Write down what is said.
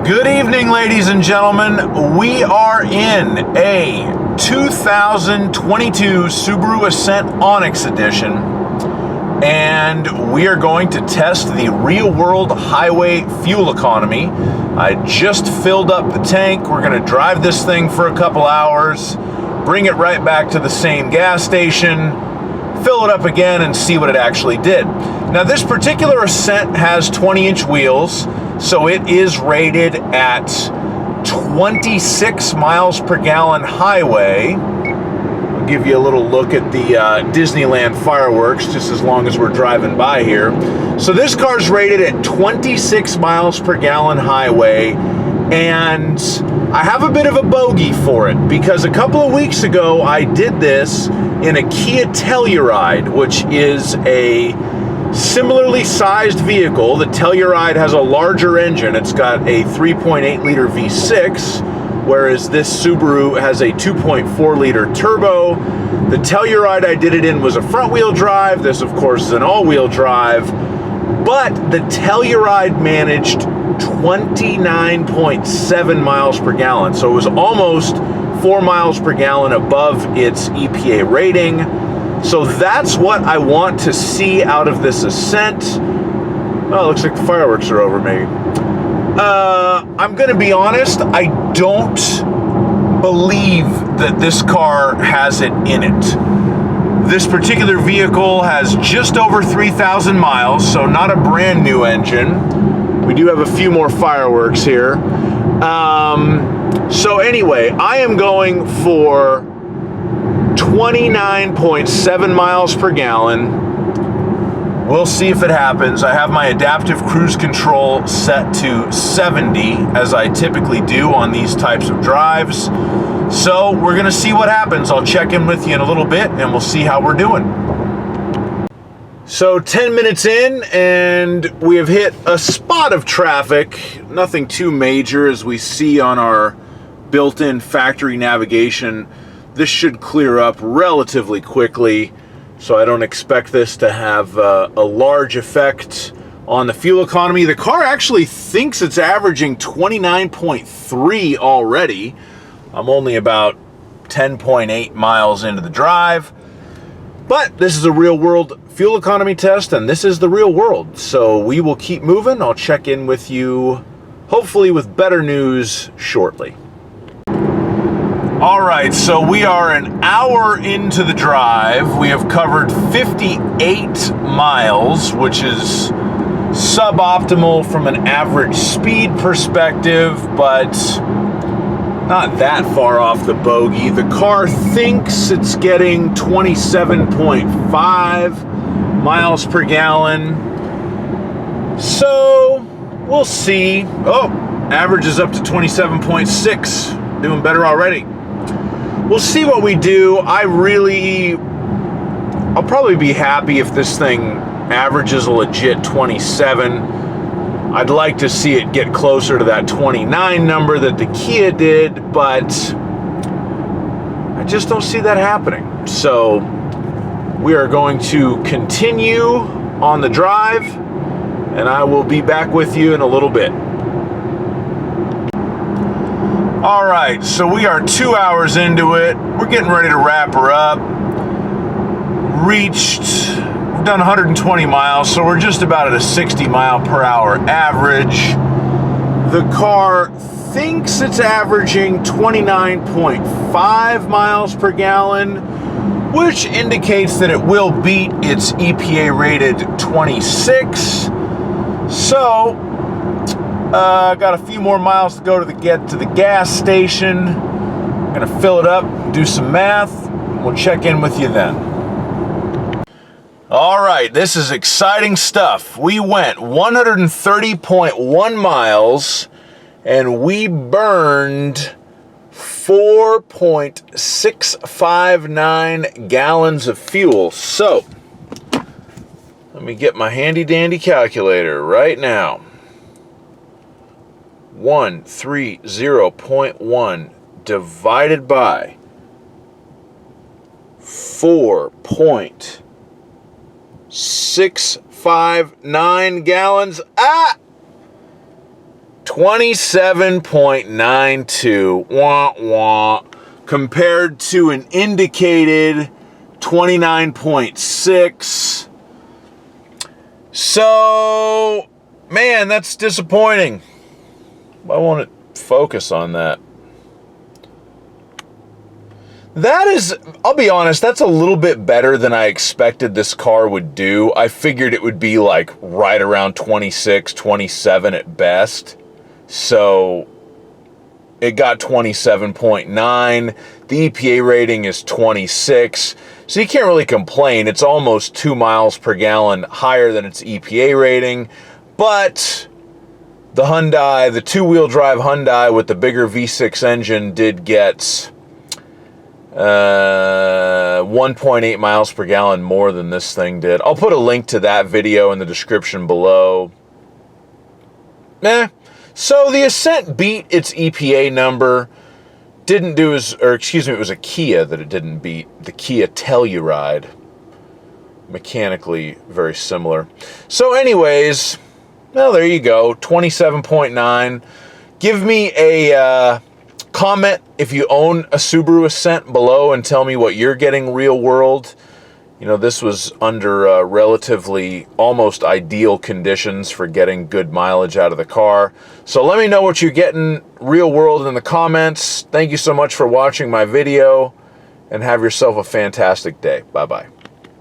Good evening, ladies and gentlemen. We are in a 2022 Subaru Ascent Onyx Edition, and we are going to test the real-world highway fuel economy. I just filled up the tank. We're going to drive this thing for a couple hours, bring it right back to the same gas station, fill it up again, and see what it actually did. Now, this particular Ascent has 20-inch wheels, so it is rated at 26 miles per gallon highway. I'll give you a little look at the Disneyland fireworks just as long as we're driving by here. So this car's rated at 26 miles per gallon highway, and I have a bit of a bogey for it because a couple of weeks ago I did this in a Kia Telluride, which is a similarly sized vehicle. The Telluride has a larger engine. It's got a 3.8 liter V6, whereas this Subaru has a 2.4 liter turbo. The Telluride I did it in was a front wheel drive. This, of course, is an all-wheel drive. But the Telluride managed 29.7 miles per gallon. So it was almost 4 miles per gallon above its EPA rating. So that's what I want to see out of this Ascent. Oh, looks like the fireworks are over, maybe. I'm going to be honest, I don't believe that this car has it in it. This particular vehicle has just over 3,000 miles, so not a brand new engine. We do have a few more fireworks here. So anyway, I am going for 29.7 miles per gallon. We'll see if it happens. I have my adaptive cruise control set to 70, as I typically do on these types of drives. So we're gonna see what happens. I'll check in with you in a little bit and we'll see how we're doing. So 10 minutes in and we have hit a spot of traffic. Nothing too major, as we see on our built-in factory navigation. This should clear up relatively quickly, so I don't expect this to have a large effect on the fuel economy. The car actually thinks it's averaging 29.3 already. I'm only about 10.8 miles into the drive, but this is a real-world fuel economy test, and this is the real world, so we will keep moving. I'll check in with you, hopefully with better news shortly. All right, so we are an hour into the drive. We have covered 58 miles, which is suboptimal from an average speed perspective, but not that far off the bogey. The car thinks it's getting 27.5 miles per gallon. So we'll see. Oh, average is up to 27.6. Doing better already. We'll see what we do. I'll probably be happy if this thing averages a legit 27. I'd like to see it get closer to that 29 number that the Kia did, but I just don't see that happening. So we are going to continue on the drive, and I will be back with you in a little bit. All right, so we are 2 hours into it. We're getting ready to wrap her up. We've done 120 miles, so we're just about at a 60 mile per hour average. The car thinks it's averaging 29.5 miles per gallon, which indicates that it will beat its EPA rated 26. So, got a few more miles to go to get to the gas station. I'm gonna fill it up, do some math. We'll check in with you then. All right, this is exciting stuff. We went 130.1 miles and we burned 4.659 gallons of fuel. So, let me get my handy dandy calculator right now. 130.1 divided by 4.659 gallons. 27.92, wah, wah, compared to an indicated 29.6. So, man, that's disappointing. I want to focus on that. That is, I'll be honest, that's a little bit better than I expected this car would do. I figured it would be like right around 26, 27 at best. So it got 27.9. The EPA rating is 26. So you can't really complain. It's almost 2 miles per gallon higher than its EPA rating. But the Hyundai, the two-wheel drive Hyundai with the bigger V6 engine did get 1.8 miles per gallon more than this thing did. I'll put a link to that video in the description below. So the Ascent beat its EPA number. Didn't do as, or excuse me, it was a Kia that it didn't beat. The Kia Telluride. Mechanically very similar. So anyways, well, there you go. 27.9. Give me a comment if you own a Subaru Ascent below and tell me what you're getting real world. You know, this was under relatively almost ideal conditions for getting good mileage out of the car. So let me know what you're getting real world in the comments. Thank you so much for watching my video and have yourself a fantastic day. Bye-bye.